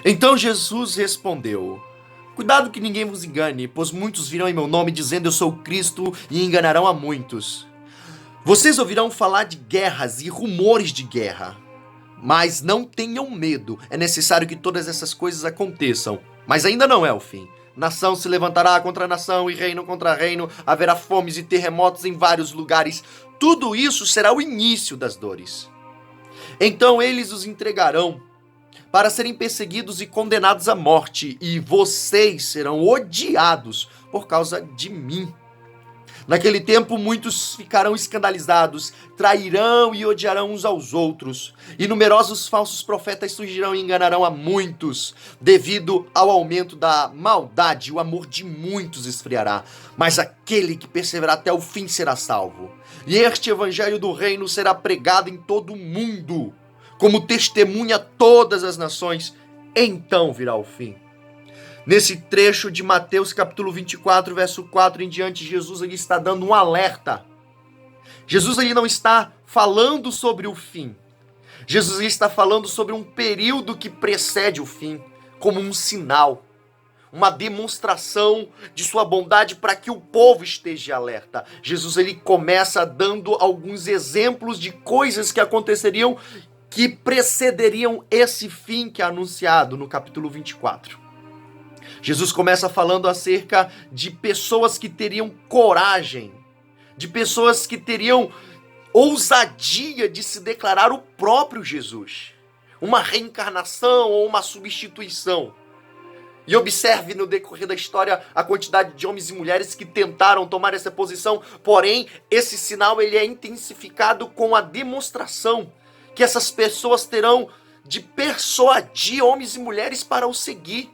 Então Jesus respondeu: Cuidado que ninguém vos engane, pois muitos virão em meu nome dizendo eu sou Cristo e enganarão a muitos. Vocês ouvirão falar de guerras e rumores de guerra. Mas não tenham medo, é necessário que todas essas coisas aconteçam. Mas ainda não é o fim. Nação se levantará contra nação e reino contra reino, haverá fomes e terremotos em vários lugares. Tudo isso será o início das dores. Então eles os entregarão para serem perseguidos e condenados à morte, e vocês serão odiados por causa de mim. Naquele tempo, muitos ficarão escandalizados, trairão e odiarão uns aos outros, e numerosos falsos profetas surgirão e enganarão a muitos. Devido ao aumento da maldade, o amor de muitos esfriará, mas aquele que perseverar até o fim será salvo. E este evangelho do reino será pregado em todo o mundo, como testemunha a todas as nações, então virá o fim. Nesse trecho de Mateus capítulo 24, verso 4 em diante, Jesus ele está dando um alerta. Jesus ele não está falando sobre o fim. Jesus ele está falando sobre um período que precede o fim, como um sinal, uma demonstração de sua bondade para que o povo esteja alerta. Jesus ele começa dando alguns exemplos de coisas que aconteceriam que precederiam esse fim que é anunciado no capítulo 24. Jesus começa falando acerca de pessoas que teriam coragem, de pessoas que teriam ousadia de se declarar o próprio Jesus, uma reencarnação ou uma substituição. E observe no decorrer da história a quantidade de homens e mulheres que tentaram tomar essa posição, porém esse sinal ele é intensificado com a demonstração que essas pessoas terão de persuadir homens e mulheres para o seguir.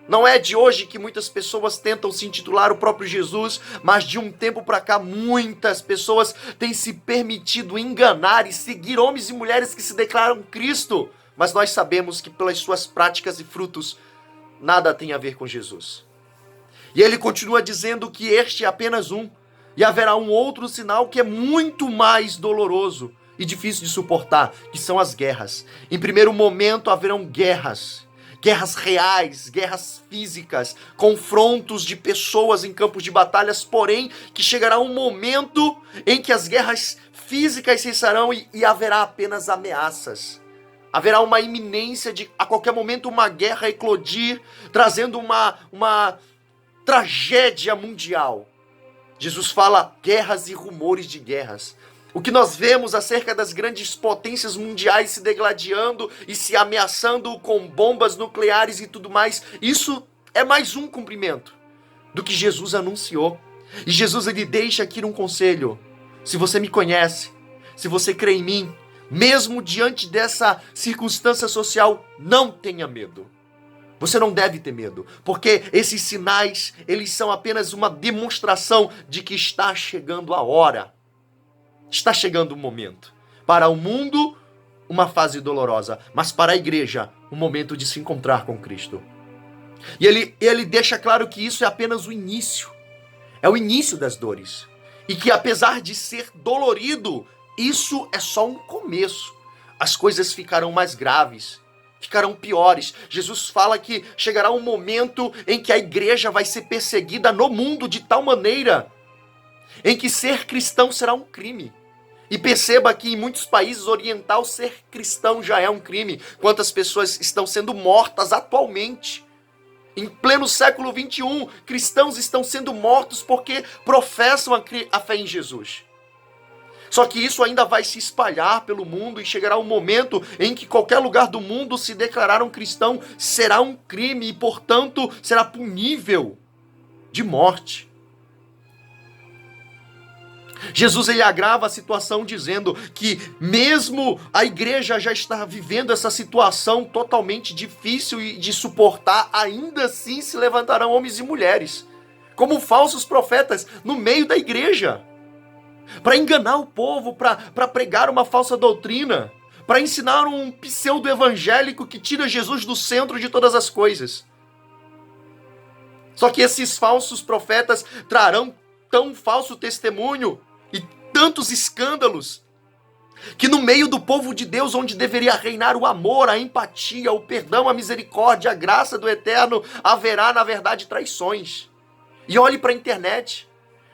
Não é de hoje que muitas pessoas tentam se intitular o próprio Jesus, mas de um tempo para cá muitas pessoas têm se permitido enganar e seguir homens e mulheres que se declaram Cristo, mas nós sabemos que pelas suas práticas e frutos nada tem a ver com Jesus. E ele continua dizendo que este é apenas um, e haverá um outro sinal que é muito mais doloroso e difícil de suportar, que são as guerras. Em primeiro momento haverão guerras reais, guerras físicas, confrontos de pessoas em campos de batalhas, porém que chegará um momento em que as guerras físicas cessarão e haverá apenas ameaças. Haverá uma iminência de a qualquer momento uma guerra eclodir, trazendo uma tragédia mundial. Jesus fala guerras e rumores de guerras. O que nós vemos acerca das grandes potências mundiais se degladiando e se ameaçando com bombas nucleares e tudo mais, isso é mais um cumprimento do que Jesus anunciou. E Jesus ele deixa aqui um conselho: se você me conhece, se você crê em mim, mesmo diante dessa circunstância social, não tenha medo. Você não deve ter medo, porque esses sinais, eles são apenas uma demonstração de que está chegando a hora. Está chegando o momento. Para o mundo, uma fase dolorosa, mas para a igreja, um momento de se encontrar com Cristo. E ele deixa claro que isso é apenas o início. É o início das dores. E que apesar de ser dolorido, isso é só um começo. As coisas ficarão mais graves, ficarão piores. Jesus fala que chegará um momento em que a igreja vai ser perseguida no mundo de tal maneira em que ser cristão será um crime. E perceba que em muitos países orientais ser cristão já é um crime. Quantas pessoas estão sendo mortas atualmente? Em pleno século XXI, cristãos estão sendo mortos porque professam a fé em Jesus. Só que isso ainda vai se espalhar pelo mundo e chegará um momento em que qualquer lugar do mundo se declarar um cristão será um crime e, portanto, será punível de morte. Jesus ele agrava a situação dizendo que mesmo a igreja já está vivendo essa situação totalmente difícil de suportar, ainda assim se levantarão homens e mulheres como falsos profetas no meio da igreja para enganar o povo, para pregar uma falsa doutrina, para ensinar um pseudo-evangélico que tira Jesus do centro de todas as coisas. Só que esses falsos profetas trarão tão falso testemunho e tantos escândalos Que no meio do povo de Deus, onde deveria reinar o amor, a empatia, o perdão, a misericórdia, a graça do Eterno, haverá, na verdade, traições. E olhe para a internet.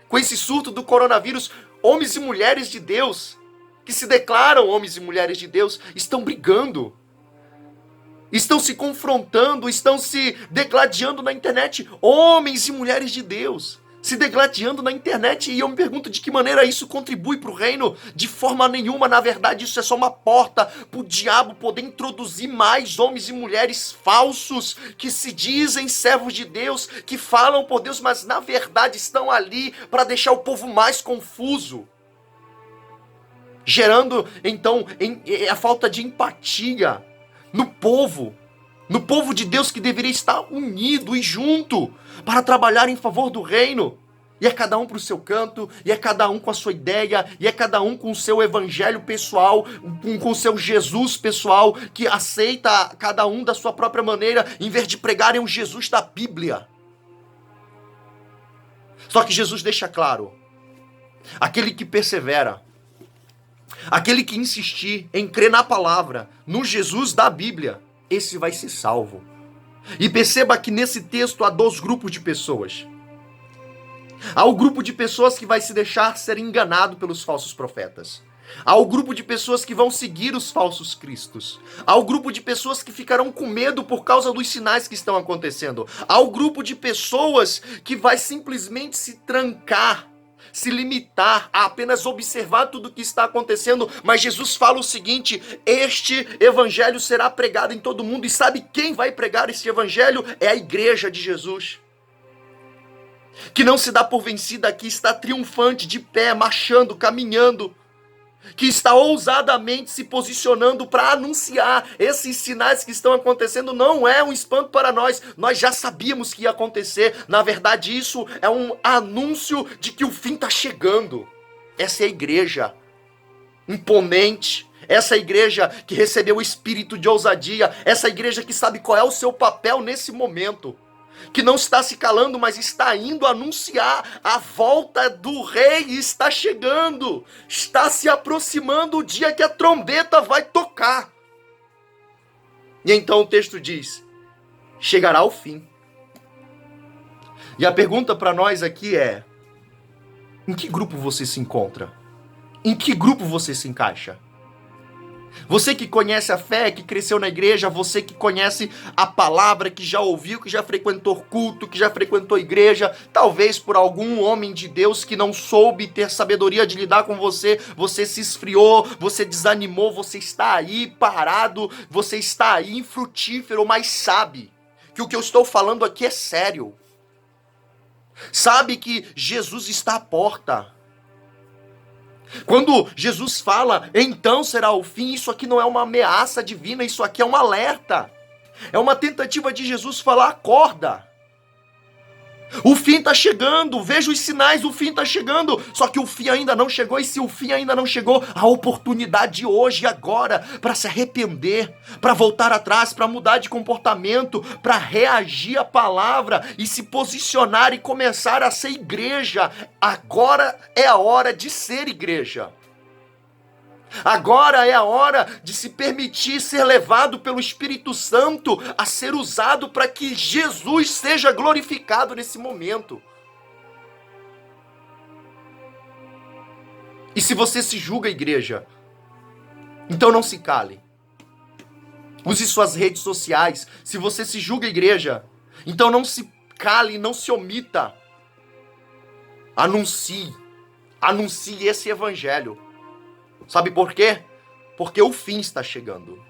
Com esse surto do coronavírus, homens e mulheres de Deus, que se declaram homens e mulheres de Deus, estão brigando. Estão se confrontando, estão se degladiando na internet. Homens e mulheres de Deus se degladiando na internet. E eu me pergunto de que maneira isso contribui para o reino. De forma nenhuma. Na verdade, isso é só uma porta para o diabo poder introduzir mais homens e mulheres falsos que se dizem servos de Deus, que falam por Deus, mas na verdade estão ali para deixar o povo mais confuso, gerando então a falta de empatia no povo de Deus, que deveria estar unido e junto para trabalhar em favor do reino. E é cada um para o seu canto, e é cada um com a sua ideia, e é cada um com o seu evangelho pessoal, com o seu Jesus pessoal, que aceita cada um da sua própria maneira, em vez de pregarem o Jesus da Bíblia. Só que Jesus deixa claro: aquele que persevera, aquele que insistir em crer na palavra, no Jesus da Bíblia, esse vai ser salvo. E perceba que nesse texto há dois grupos de pessoas. Há o grupo de pessoas que vai se deixar ser enganado pelos falsos profetas. Há o grupo de pessoas que vão seguir os falsos cristos. Há o grupo de pessoas que ficarão com medo por causa dos sinais que estão acontecendo. Há o grupo de pessoas que vai simplesmente se trancar, se limitar a apenas observar tudo o que está acontecendo. Mas Jesus fala o seguinte: este evangelho será pregado em todo mundo. E sabe quem vai pregar esse evangelho? É a igreja de Jesus, que não se dá por vencida, que está triunfante, de pé, marchando, caminhando, que está ousadamente se posicionando para anunciar esses sinais que estão acontecendo. Não é um espanto para nós já sabíamos que ia acontecer. Na verdade, isso é um anúncio de que o fim está chegando. Essa é a igreja imponente, essa é a igreja que recebeu o espírito de ousadia, essa é a igreja que sabe qual é o seu papel nesse momento, que não está se calando, mas está indo anunciar a volta do rei. Está chegando, está se aproximando o dia que a trombeta vai tocar. E então o texto diz: chegará o fim. E a pergunta para nós aqui é: em que grupo você se encontra? Em que grupo você se encaixa? Você que conhece a fé, que cresceu na igreja, você que conhece a palavra, que já ouviu, que já frequentou culto, que já frequentou igreja, talvez por algum homem de Deus que não soube ter sabedoria de lidar com você, você se esfriou, você desanimou, você está aí parado, você está aí infrutífero, mas sabe que o que eu estou falando aqui é sério. Sabe que Jesus está à porta. Quando Jesus fala, então será o fim, isso aqui não é uma ameaça divina, isso aqui é um alerta. É uma tentativa de Jesus falar: acorda. O fim está chegando, veja os sinais, o fim está chegando. Só que o fim ainda não chegou, e se o fim ainda não chegou, a oportunidade hoje e agora para se arrepender, para voltar atrás, para mudar de comportamento, para reagir à palavra e se posicionar e começar a ser igreja. Agora é a hora de ser igreja. Agora é a hora de se permitir ser levado pelo Espírito Santo a ser usado para que Jesus seja glorificado nesse momento. E se você se julga igreja, então não se cale. Use suas redes sociais. Se você se julga igreja, então não se cale, não se omita. Anuncie esse evangelho. Sabe por quê? Porque o fim está chegando.